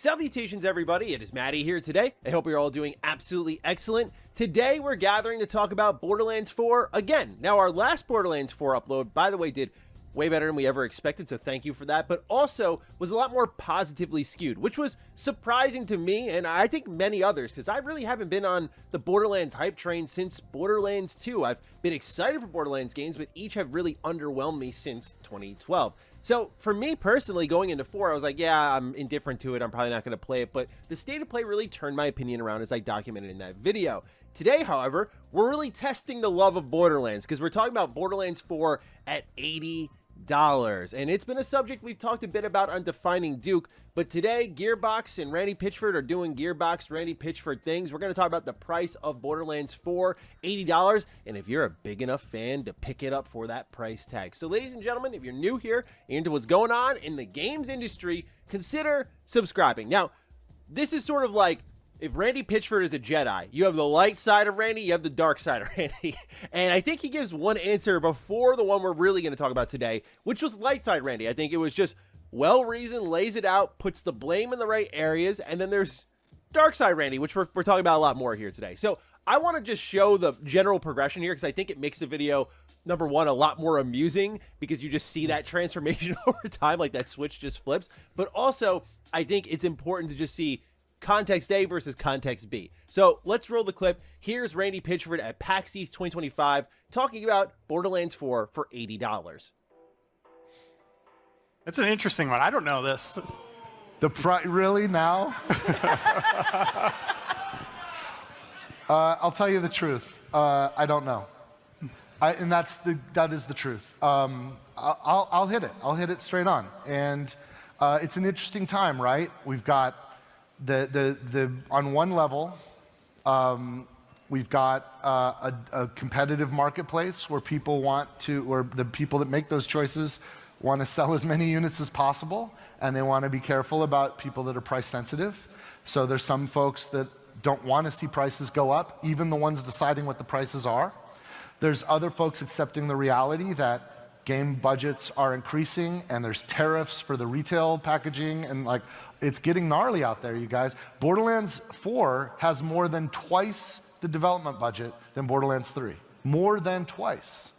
Salutations, everybody. It is Maddie here today. I hope you're all doing absolutely excellent. Today, we're gathering to talk about Borderlands 4 again. Now, our last Borderlands 4 upload, by the way, did way better than we ever expected, so thank you for that, but also was a lot more positively skewed, which was surprising to me, and I think many others, because I really haven't been on the Borderlands hype train since Borderlands 2. I've been excited for Borderlands games, but each have really underwhelmed me since 2012. So for me personally, going into 4, I was like, yeah, I'm indifferent to it. I'm probably not going to play it, but the state of play really turned my opinion around as I documented in that video. Today, however, we're really testing the love of Borderlands because we're talking about Borderlands 4 at $80. And it's been a subject we've talked a bit about on Defining Duke, but today Gearbox and Randy Pitchford are doing Gearbox Randy Pitchford things. We're going to talk about the price of Borderlands 4, $80, and if you're a big enough fan to pick it up for that price tag. So ladies and gentlemen, if you're new here into what's going on in the games industry, consider subscribing. Now, this is sort of like if Randy Pitchford is a Jedi, you have the light side of Randy, you have the dark side of Randy. And I think he gives one answer before the one we're really going to talk about today, which was light side Randy. I think it was just well-reasoned, lays it out, puts the blame in the right areas, and then there's dark side Randy, which we're talking about a lot more here today. So I want to just show the general progression here because I think it makes the video, number one, a lot more amusing because you just see that transformation over time, like that switch just flips. But also, I think it's important to just see context A versus context B. So let's roll the clip. Here's Randy Pitchford at PAX East 2025 talking about Borderlands 4 for $80. That's an interesting one. I don't know this. Really now? I'll tell you the truth. I don't know. And that is the truth. I'll hit it. I'll hit it straight on. And it's an interesting time, right? We've got on one level, we've got a competitive marketplace where people or the people that make those choices want to sell as many units as possible, and they want to be careful about people that are price sensitive. So there's some folks that don't want to see prices go up, even the ones deciding what the prices are. There's other folks accepting the reality that game budgets are increasing and there's tariffs for the retail packaging, and like it's getting gnarly out there, you guys. Borderlands 4 has more than twice the development budget than Borderlands 3. More than twice.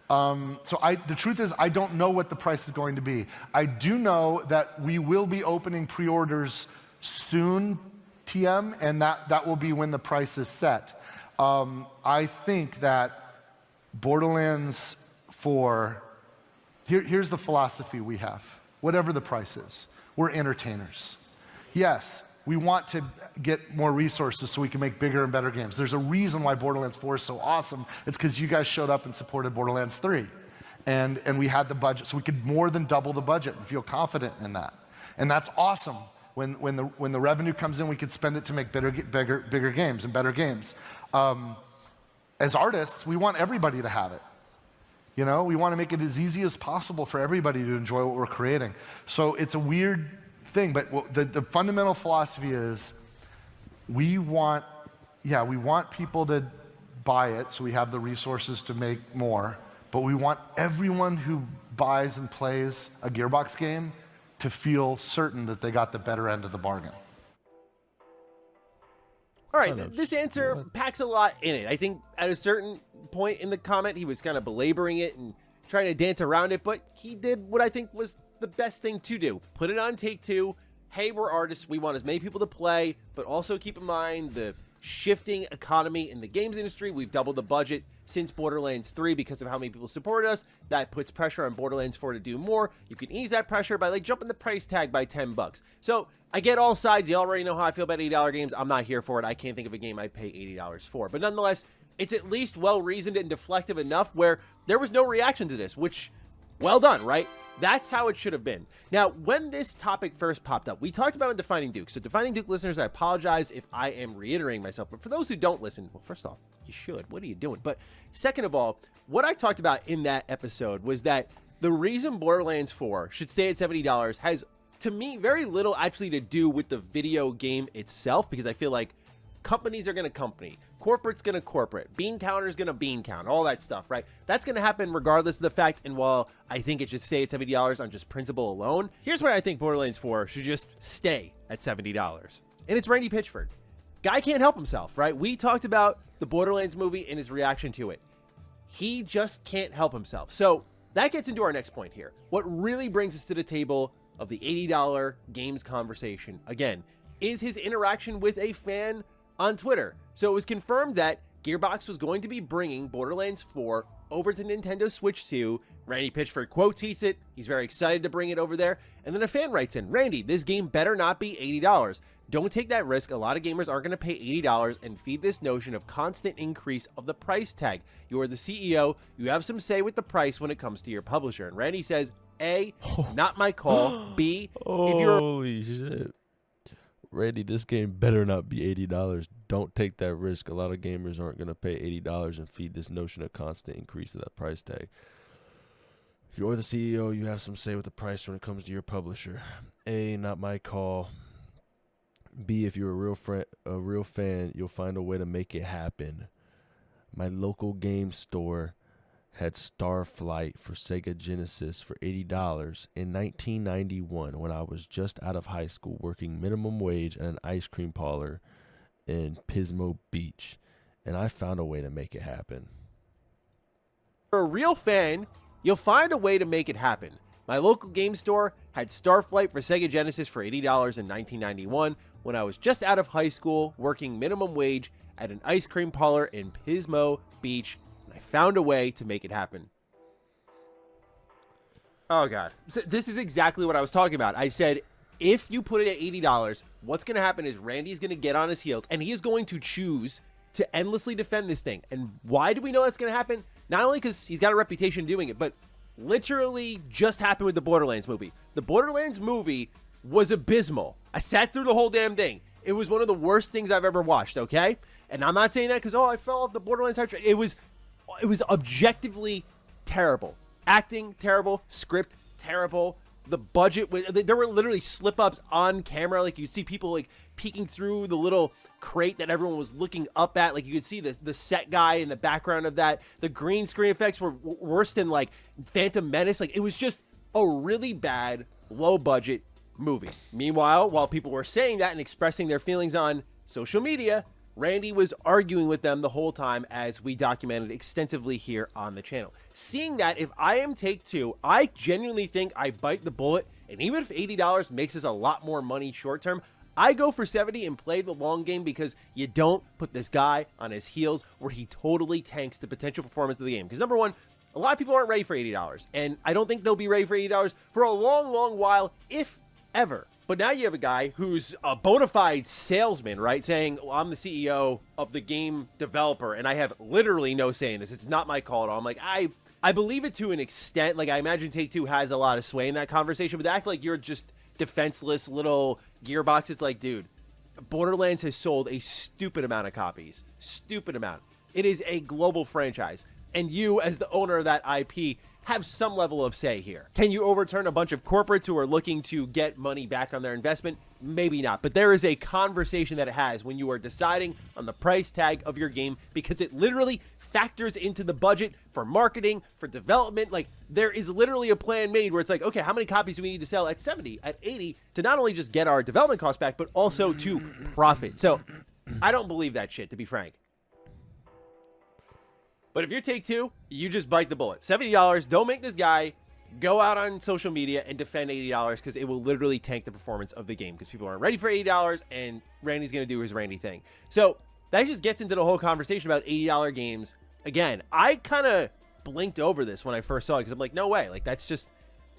The truth is, I don't know what the price is going to be. I do know that we will be opening pre-orders soon, TM, and that will be when the price is set. I think that Borderlands 4, here's the philosophy we have. Whatever the price is, we're entertainers. Yes, we want to get more resources so we can make bigger and better games. There's a reason why Borderlands 4 is so awesome. It's because you guys showed up and supported Borderlands 3. And we had the budget, so we could more than double the budget and feel confident in that. And that's awesome. When the revenue comes in, we could spend it to make bigger games and better games. As artists, we want everybody to have it. You know, we want to make it as easy as possible for everybody to enjoy what we're creating. So it's a weird thing, but the fundamental philosophy is we want people to buy it so we have the resources to make more, but we want everyone who buys and plays a Gearbox game to feel certain that they got the better end of the bargain. All right, this answer packs a lot in it. I think at a certain point in the comment, he was kind of belaboring it and trying to dance around it, but he did what I think was the best thing to do. Put it on Take-Two. Hey, we're artists. We want as many people to play, but also keep in mind the shifting economy in the games industry. We've doubled the budget since Borderlands 3 because of how many people supported us. That puts pressure on Borderlands 4 to do more. You can ease that pressure by like jumping the price tag by $10. So I get all sides. You already know how I feel about $80 games. I'm not here for it. I can't think of a game I'd pay $80 for. But nonetheless, it's at least well-reasoned and deflective enough where there was no reaction to this, which, well done, right? That's how it should have been. Now, when this topic first popped up, we talked about it in Defining Duke. So Defining Duke listeners, I apologize if I am reiterating myself. But for those who don't listen, well, first off, you should. What are you doing? But second of all, what I talked about in that episode was that the reason Borderlands 4 should stay at $70 has, to me, very little actually to do with the video game itself, because I feel like companies are going to company. corporate's going to corporate. Bean counter's going to bean count. All that stuff, right? That's going to happen regardless of the fact. And while I think it should stay at $70 on just principle alone, here's where I think Borderlands 4 should just stay at $70. And it's Randy Pitchford. Guy can't help himself, right? We talked about the Borderlands movie and his reaction to it. He just can't help himself. So that gets into our next point here. What really brings us to the table of the $80 games conversation, again, is his interaction with a fan on Twitter. So it was confirmed that Gearbox was going to be bringing Borderlands 4 over to Nintendo Switch 2. Randy Pitchford quote tweets it. He's very excited to bring it over there. And then a fan writes in, Randy, this game better not be $80. Don't take that risk. A lot of gamers aren't going to pay $80 and feed this notion of constant increase of the price tag. You are the CEO. You have some say with the price when it comes to your publisher. And Randy says, A, not my call. B, if you're... Holy shit. Randy, this game better not be $80. Don't take that risk. A lot of gamers aren't going to pay $80 and feed this notion of constant increase of that price tag. If you're the CEO, you have some say with the price when it comes to your publisher. A, not my call. B, if you're a real fan, you'll find a way to make it happen. My local game store had Starflight for Sega Genesis for $80 in 1991 when I was just out of high school working minimum wage at an ice cream parlor in Pismo Beach, and I found a way to make it happen. For a real fan, you'll find a way to make it happen. My local game store had Starflight for Sega Genesis for $80 in 1991 when I was just out of high school working minimum wage at an ice cream parlor in Pismo Beach. I found a way to make it happen. Oh, God. So this is exactly what I was talking about. I said, if you put it at $80, what's going to happen is Randy's going to get on his heels, and he is going to choose to endlessly defend this thing. And why do we know that's going to happen? Not only because he's got a reputation doing it, but literally just happened with the Borderlands movie. The Borderlands movie was abysmal. I sat through the whole damn thing. It was one of the worst things I've ever watched, okay? And I'm not saying that because, I fell off the Borderlands hype train. It was objectively terrible. Acting terrible, script terrible. The budget there were literally slip-ups on camera. Like, you see people like peeking through the little crate that everyone was looking up at. Like, you could see the set guy in the background of that. The green screen effects were worse than like Phantom Menace. Like, it was just a really bad, low-budget movie. Meanwhile, while people were saying that and expressing their feelings on social media, Randy was arguing with them the whole time, as we documented extensively here on the channel. Seeing that, if I am Take-Two, I genuinely think I bite the bullet, and even if $80 makes us a lot more money short term, I go for $70 and play the long game, because you don't put this guy on his heels where he totally tanks the potential performance of the game. Because number one, a lot of people aren't ready for $80, and I don't think they'll be ready for $80 for a long, long while, if ever. But now you have a guy who's a bona fide salesman, right? Saying, well, I'm the CEO of the game developer, and I have literally no say in this. It's not my call at all. I'm like, I believe it to an extent. Like, I imagine Take-Two has a lot of sway in that conversation, but to act like you're just defenseless little Gearbox, it's like, dude, Borderlands has sold a stupid amount of copies. Stupid amount. It is a global franchise, and you, as the owner of that IP, have some level of say here. Can you overturn a bunch of corporates who are looking to get money back on their investment? Maybe not, but there is a conversation that it has when you are deciding on the price tag of your game, because it literally factors into the budget for marketing, for development. Like, there is literally a plan made where it's like, okay, how many copies do we need to sell at 70, at 80 to not only just get our development costs back, but also to profit. So I don't believe that shit, to be frank. But if you're Take-Two, you just bite the bullet. $70, don't make this guy go out on social media and defend $80, because it will literally tank the performance of the game, because people aren't ready for $80, and Randy's going to do his Randy thing. So that just gets into the whole conversation about $80 games. Again, I kind of blinked over this when I first saw it, because I'm like, no way. Like, that's just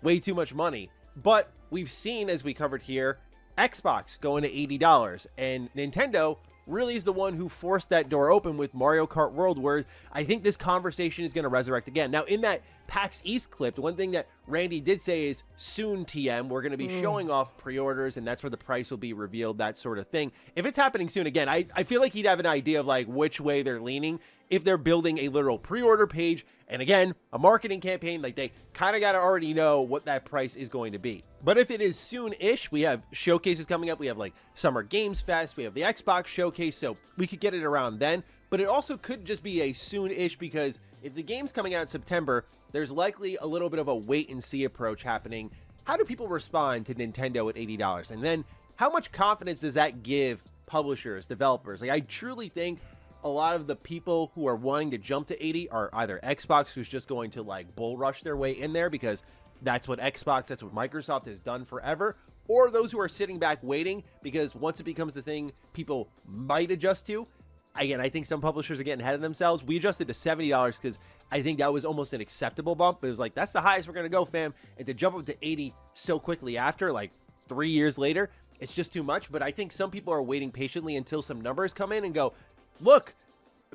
way too much money. But we've seen, as we covered here, Xbox going to $80, and Nintendo really is the one who forced that door open with Mario Kart World, where I think this conversation is going to resurrect again. Now, in that PAX East clip, one thing that Randy did say is, soon, TM, we're going to be showing off pre-orders, and that's where the price will be revealed, that sort of thing. If it's happening soon, again, I feel like he'd have an idea of like which way they're leaning. If they're building a literal pre-order page, and again, a marketing campaign, like, they kind of got to already know what that price is going to be. But if it is soon-ish, we have showcases coming up. We have like Summer Games Fest. We have the Xbox Showcase, so we could get it around then. but it also could just be a soon-ish, because if the game's coming out in September, there's likely a little bit of a wait-and-see approach happening. How do people respond to Nintendo at $80? And then how much confidence does that give publishers, developers? Like, I truly think a lot of the people who are wanting to jump to 80 are either Xbox, who's just going to like bull rush their way in there because that's what Xbox, that's what Microsoft has done forever, or those who are sitting back waiting because once it becomes the thing people might adjust to. Again, I think some publishers are getting ahead of themselves. We adjusted to $70 because I think that was almost an acceptable bump. It was like, that's the highest we're going to go, fam. And to jump up to 80 so quickly after, like 3 years later, it's just too much. But I think some people are waiting patiently until some numbers come in and go, look,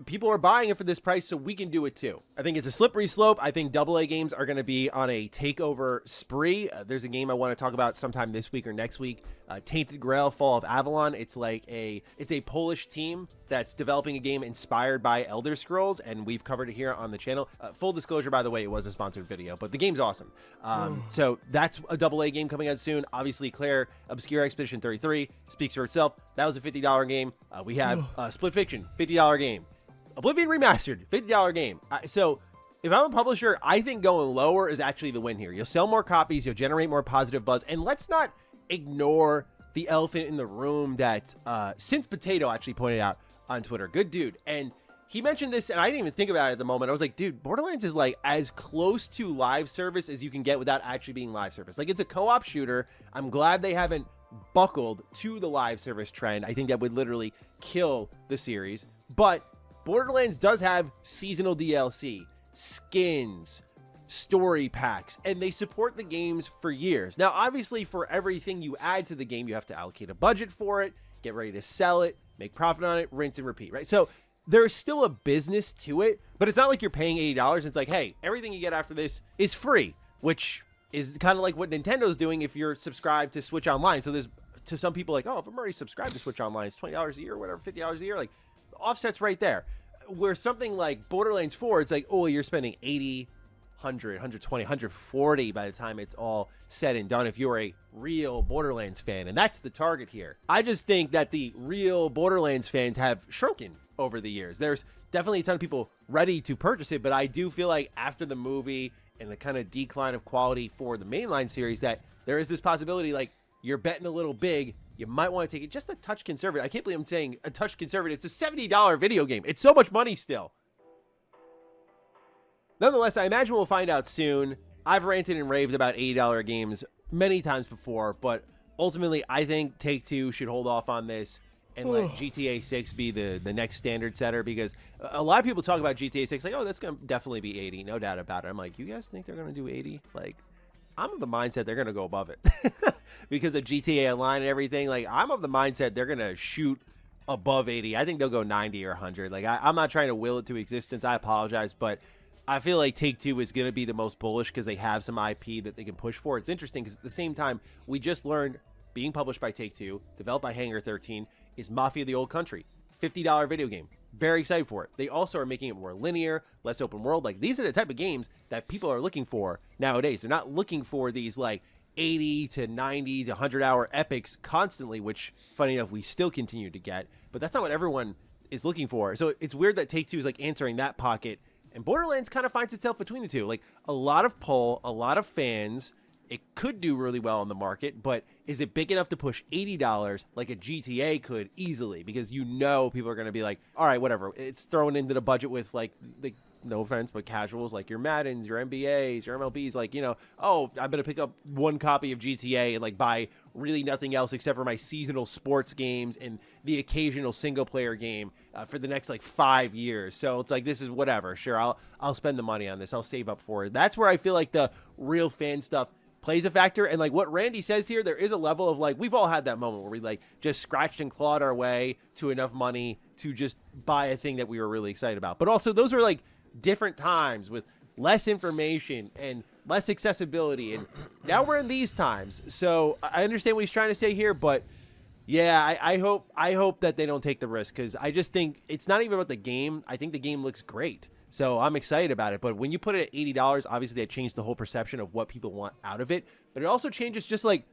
people are buying it for this price, so we can do it too. I think it's a slippery slope. I think AA games are going to be on a takeover spree. There's a game I want to talk about sometime this week or next week, Tainted Grail: Fall of Avalon. It's a Polish team that's developing a game inspired by Elder Scrolls, and we've covered it here on the channel. Full disclosure, by the way, it was a sponsored video, but the game's awesome. So that's a AA game coming out soon. Obviously, Claire Obscure Expedition 33 speaks for itself. That was a $50 game. We have Split Fiction, $50 game. Oblivion Remastered, $50 game. So if I'm a publisher, I think going lower is actually the win here. You'll sell more copies, you'll generate more positive buzz, and let's not ignore the elephant in the room that Synth Potato actually pointed out on Twitter. Good dude. And he mentioned this, and I didn't even think about it at the moment. I was like, dude, Borderlands is like as close to live service as you can get without actually being live service. Like, it's a co-op shooter. I'm glad they haven't buckled to the live service trend. I think that would literally kill the series. But Borderlands does have seasonal DLC, skins, story packs, and they support the games for years. Now, obviously, for everything you add to the game, you have to allocate a budget for it, get ready to sell it, make profit on it, rinse and repeat, right? So there's still a business to it, but it's not like you're paying $80. It's like, hey, everything you get after this is free, which is kind of like what Nintendo's doing if you're subscribed to Switch Online. So there's, to some people, like, oh, if I'm already subscribed to Switch Online, it's $20 a year or whatever, $50 a year, like, offset's right there. Where something like Borderlands 4, it's like, oh, you're spending 80, 100, 120, 140 by the time it's all said and done if you're a real Borderlands fan, and that's the target here. I just think that the real Borderlands fans have shrunken over the years. There's definitely a ton of people ready to purchase it, but I do feel like after the movie and the kind of decline of quality for the mainline series that there is this possibility, like, you're betting a little big, you might want to take it just a touch conservative. I can't believe I'm saying a touch conservative. It's a $70 video game. It's so much money still. Nonetheless, I imagine we'll find out soon. I've ranted and raved about $80 games many times before, but ultimately, I think Take-Two should hold off on this and let GTA 6 be the next standard setter, because a lot of people talk about GTA 6 like, oh, that's going to definitely be 80. No doubt about it. I'm like, you guys think they're going to do 80? Like, I'm of the mindset they're going to go above it because of GTA Online and everything. Like, I'm of the mindset they're going to shoot above 80. I think they'll go 90 or 100. Like, I'm not trying to will it to existence. I apologize, but I feel like Take-Two is going to be the most bullish because they have some IP that they can push for. It's interesting because at the same time, we just learned being published by Take-Two, developed by Hangar 13, is Mafia of the Old Country. $50 video game. Very excited for it. They also are making it more linear, less open world. Like, these are the type of games that people are looking for nowadays. They're not looking for these like 80 to 90 to 100 hour epics constantly, which, funny enough, we still continue to get. But that's not what everyone is looking for. So it's weird that Take-Two is like answering that pocket, and Borderlands kind of finds itself between the two. Like, a lot of pull, a lot of fans. It could do really well on the market, but is it big enough to push $80 like a GTA could easily? Because you know people are going to be like, all right, whatever. It's thrown into the budget with, like, no offense, but casuals like your Maddens, your NBAs, your MLBs, like, you know, oh, I'm going to pick up one copy of GTA and, like, buy really nothing else except for my seasonal sports games and the occasional single-player game for the next, like, 5 years. So it's like, this is whatever. Sure, I'll spend the money on this. I'll save up for it. That's where I feel like the real fan stuff plays a factor. And like what Randy says here, there is a level of like, we've all had that moment where we like just scratched and clawed our way to enough money to just buy a thing that we were really excited about. But also those were like different times with less information and less accessibility. And now we're in these times. So I understand what he's trying to say here, but yeah, I hope that they don't take the risk, because I just think it's not even about the game. I think the game looks great. So I'm excited about it. But when you put it at $80, obviously that changed the whole perception of what people want out of it. But it also changes just like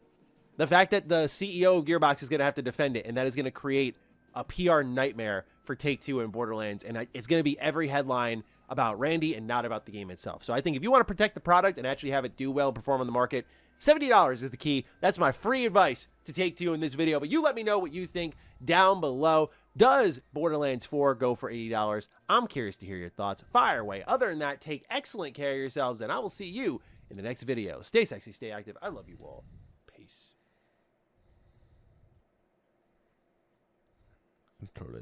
the fact that the CEO of Gearbox is going to have to defend it. And that is going to create a PR nightmare for Take-Two and Borderlands, and it's going to be every headline about Randy and not about the game itself. So I think if you want to protect the product and actually have it do well, perform on the market, $70 is the key. That's my free advice to Take-Two in this video. But you let me know what you think down below. Does Borderlands 4 go for $80? I'm curious to hear your thoughts. Fire away. Other than that, take excellent care of yourselves, and I will see you in the next video. Stay sexy, stay active. I love you all. Peace. Control